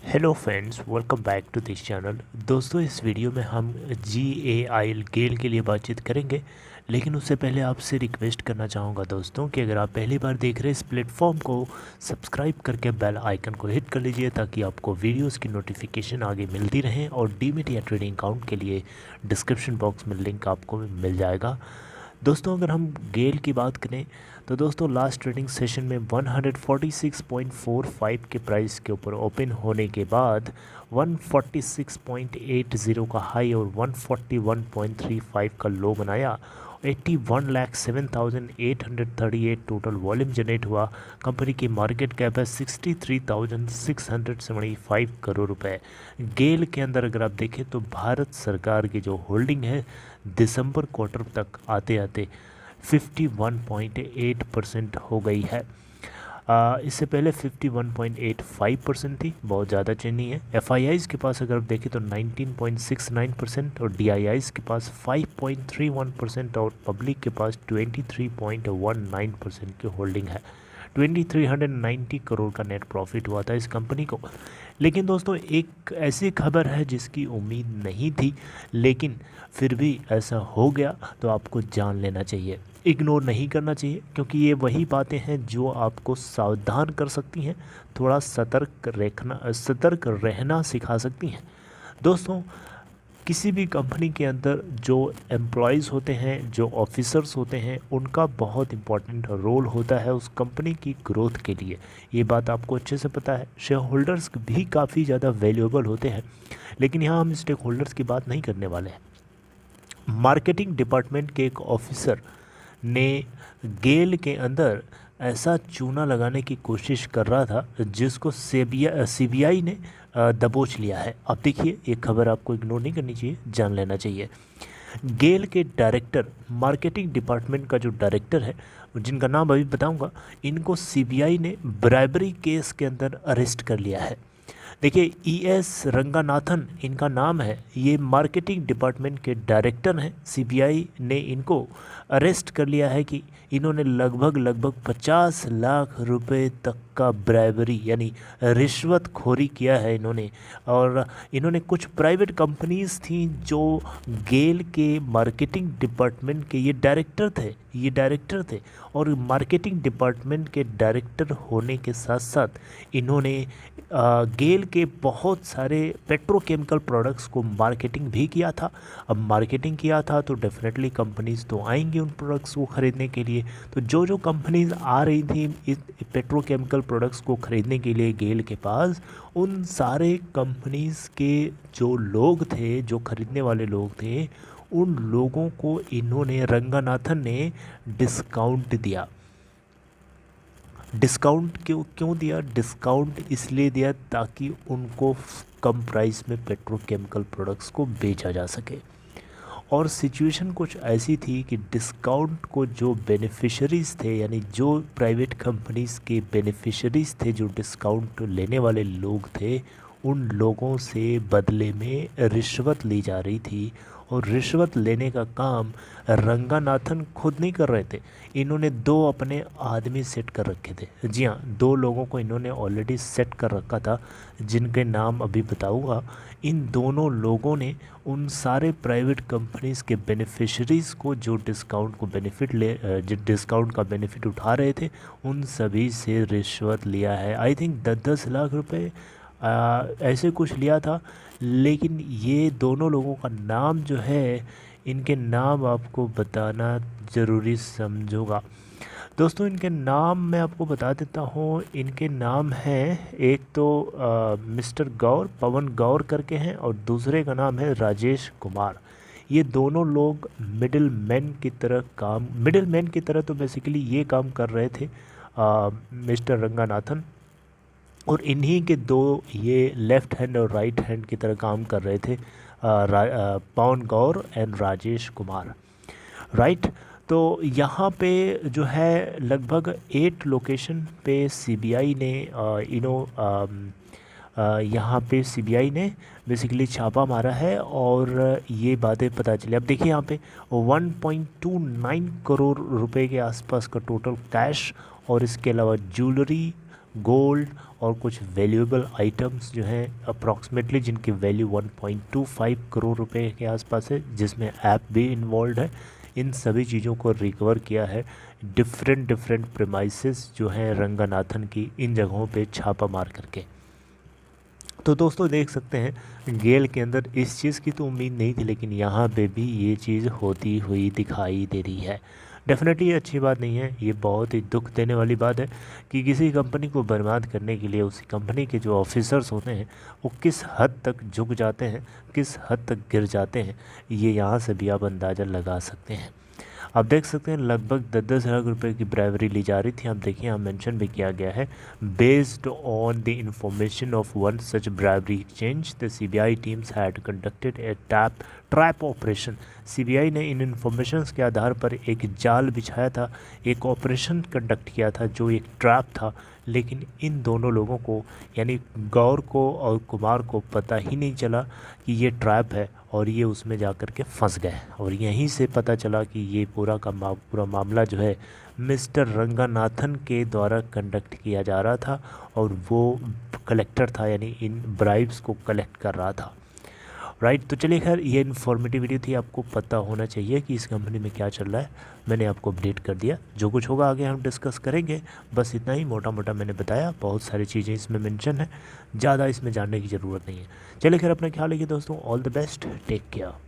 Hello friends, welcome back to this channel. दोस्तों, इस video में हम GAIL गेल के लिए बातचीत करेंगे। लेकिन उससे पहले आपसे रिक्वेस्ट करना चाहूँगा दोस्तों कि अगर आप पहली बार देख रहे हैं इस प्लेटफॉर्म को, सब्सक्राइब करके बेल आइकन को हिट कर लीजिए ताकि आपको वीडियोस की नोटिफिकेशन आगे मिलती रहें। और डीमैट या ट्रेडिंग अकाउंट के लिए डिस्क्रिप्शन बॉक्स में लिंक आपको मिल जाएगा। दोस्तों, अगर हम गेल की बात करें तो दोस्तों लास्ट ट्रेडिंग सेशन में 146.45 के प्राइस के ऊपर ओपन होने के बाद 146.80 का हाई और 141.35 का लो बनाया। 81,07,838 टोटल वॉल्यूम जनरेट हुआ। कंपनी की मार्केट कैप है 63,675 करोड़ रुपए। गेल के अंदर अगर आप देखें तो भारत सरकार की जो होल्डिंग है दिसंबर क्वार्टर तक आते आते 51.8% हो गई है। इससे पहले 51.85% थी, बहुत ज़्यादा चेंज नहीं है। FIIs के पास अगर आप देखें तो 19.69% और DIIs के पास 5.31% और पब्लिक के पास 23.19% की होल्डिंग है। 2390 करोड़ का नेट प्रॉफिट हुआ था इस कंपनी को। लेकिन दोस्तों, एक ऐसी खबर है जिसकी उम्मीद नहीं थी, लेकिन फिर भी ऐसा हो गया तो आपको जान लेना चाहिए, इग्नोर नहीं करना चाहिए, क्योंकि ये वही बातें हैं जो आपको सावधान कर सकती हैं, थोड़ा सतर्क रहना सिखा सकती हैं। दोस्तों, किसी भी कंपनी के अंदर जो एम्प्लॉयज़ होते हैं, जो ऑफिसर्स होते हैं, उनका बहुत इम्पॉर्टेंट रोल होता है उस कंपनी की ग्रोथ के लिए। ये बात आपको अच्छे से पता है। शेयर होल्डर्स भी काफ़ी ज़्यादा वैल्यूएबल होते हैं, लेकिन यहाँ हम स्टेक होल्डर्स की बात नहीं करने वाले हैं। मार्केटिंग डिपार्टमेंट के एक ऑफिसर ने गेल के अंदर ऐसा चूना लगाने की कोशिश कर रहा था जिसको CBI ने दबोच लिया है। अब देखिए, ये खबर आपको इग्नोर नहीं करनी चाहिए, जान लेना चाहिए। गेल के डायरेक्टर, मार्केटिंग डिपार्टमेंट का जो डायरेक्टर है, जिनका नाम अभी बताऊंगा, इनको CBI ने ब्राइबरी केस के अंदर अरेस्ट कर लिया है। देखिए, ES रंगानाथन इनका नाम है। ये मार्केटिंग डिपार्टमेंट के डायरेक्टर हैं। CBI ने इनको अरेस्ट कर लिया है कि इन्होंने लगभग 50 लाख रुपए तक का ब्राइबरी यानी रिश्वतखोरी किया है इन्होंने। और इन्होंने कुछ प्राइवेट कंपनीज थी जो गेल के मार्केटिंग डिपार्टमेंट के ये डायरेक्टर थे। और मार्केटिंग डिपार्टमेंट के डायरेक्टर होने के साथ साथ इन्होंने गेल के बहुत सारे पेट्रोकेमिकल प्रोडक्ट्स को मार्केटिंग भी किया था। अब मार्केटिंग किया था तो डेफिनेटली कंपनीज तो आएंगी उन प्रोडक्ट्स को ख़रीदने के लिए। तो जो कंपनीज आ रही थी इस पेट्रोकेमिकल प्रोडक्ट्स को ख़रीदने के लिए गेल के पास, उन सारे कंपनीज के जो लोग थे, जो ख़रीदने वाले लोग थे, उन लोगों को इन्होंने, रंगानाथन ने डिस्काउंट दिया। डिस्काउंट क्यों दिया? डिस्काउंट इसलिए दिया ताकि उनको कम प्राइस में पेट्रोकेमिकल प्रोडक्ट्स को बेचा जा सके। और सिचुएशन कुछ ऐसी थी कि डिस्काउंट को जो बेनिफिशरीज़ थे, यानी जो प्राइवेट कंपनीज़ के बेनिफिशरीज़ थे, जो डिस्काउंट लेने वाले लोग थे, उन लोगों से बदले में रिश्वत ली जा रही थी। और रिश्वत लेने का काम रंगानाथन खुद नहीं कर रहे थे, इन्होंने 2 अपने आदमी सेट कर रखे थे। जी हाँ, 2 लोगों को इन्होंने ऑलरेडी सेट कर रखा था, जिनके नाम अभी बताऊंगा। इन दोनों लोगों ने उन सारे प्राइवेट कंपनीज़ के बेनिफिशरीज़ को जो डिस्काउंट का बेनिफिट उठा रहे थे, उन सभी से रिश्वत लिया है। आई थिंक 10-10 लाख रुपए ऐसे कुछ लिया था। लेकिन ये दोनों लोगों का नाम जो है, इनके नाम आपको बताना ज़रूरी समझूंगा। दोस्तों, इनके नाम मैं आपको बता देता हूँ। इनके नाम हैं, एक तो मिस्टर गौर, पवन गौर करके हैं, और दूसरे का नाम है राजेश कुमार। ये दोनों लोग मिडिल मैन की तरह तो बेसिकली ये काम कर रहे थे मिस्टर रंगानाथन। और इन्हीं के 2 ये लेफ़्ट हैंड और राइट हैंड की तरह काम कर रहे थे, पवन गौर एंड राजेश कुमार, राइट। तो यहाँ पे जो है लगभग 8 लोकेशन पे CBI ने यहाँ पे CBI ने बेसिकली छापा मारा है और ये बातें पता चली। अब देखिए, यहाँ पे 1.29 करोड़ रुपए के आसपास का टोटल कैश, और इसके अलावा ज्वेलरी, गोल्ड और कुछ वैल्यूएबल आइटम्स जो हैं अप्रॉक्सीमेटली जिनकी वैल्यू 1.25 करोड़ रुपए के आसपास है, जिसमें ऐप भी इन्वॉल्व है। इन सभी चीज़ों को रिकवर किया है डिफरेंट प्रेमाइसेस जो हैं रंगनाथन की, इन जगहों पे छापा मार करके। तो दोस्तों देख सकते हैं गेल के अंदर इस चीज़ की तो उम्मीद नहीं थी, लेकिन यहाँ पे भी ये चीज़ होती हुई दिखाई दे रही है। डेफिनेटली ये अच्छी बात नहीं है, ये बहुत ही दुख देने वाली बात है कि किसी कंपनी को बर्बाद करने के लिए उसी कंपनी के जो ऑफिसर्स होते हैं वो किस हद तक झुक जाते हैं, किस हद तक गिर जाते हैं, ये यहाँ से भी आप अंदाज़ा लगा सकते हैं। आप देख सकते हैं लगभग 10-10 लाख रुपए की ब्राइवरी ली जा रही थी। आप देखिए यहाँ मेंशन भी किया गया है, based on the information of one such bribery exchange the CBI teams had conducted a trap operation. CBI ने इन इंफॉर्मेशंस के आधार पर एक जाल बिछाया था, एक ऑपरेशन कंडक्ट किया था जो एक ट्रैप था, लेकिन इन दोनों लोगों को यानी गौर को और कुमार को पता ही नहीं चला कि ये ट्रैप है और ये उसमें जा कर के फंस गए। और यहीं से पता चला कि ये पूरा मामला जो है मिस्टर रंगनाथन के द्वारा कंडक्ट किया जा रहा था और वो कलेक्टर था, यानी इन ब्राइब्स को कलेक्ट कर रहा था। राइट, तो चलिए खैर ये इन्फॉर्मेटिव वीडियो थी, आपको पता होना चाहिए कि इस कंपनी में क्या चल रहा है। मैंने आपको अपडेट कर दिया, जो कुछ होगा आगे हम डिस्कस करेंगे। बस इतना ही मोटा मोटा मैंने बताया, बहुत सारी चीज़ें इसमें मेंशन है, ज़्यादा इसमें जानने की ज़रूरत नहीं है। चलिए खैर अपना ख्याल रखिए दोस्तों, all the best, take care.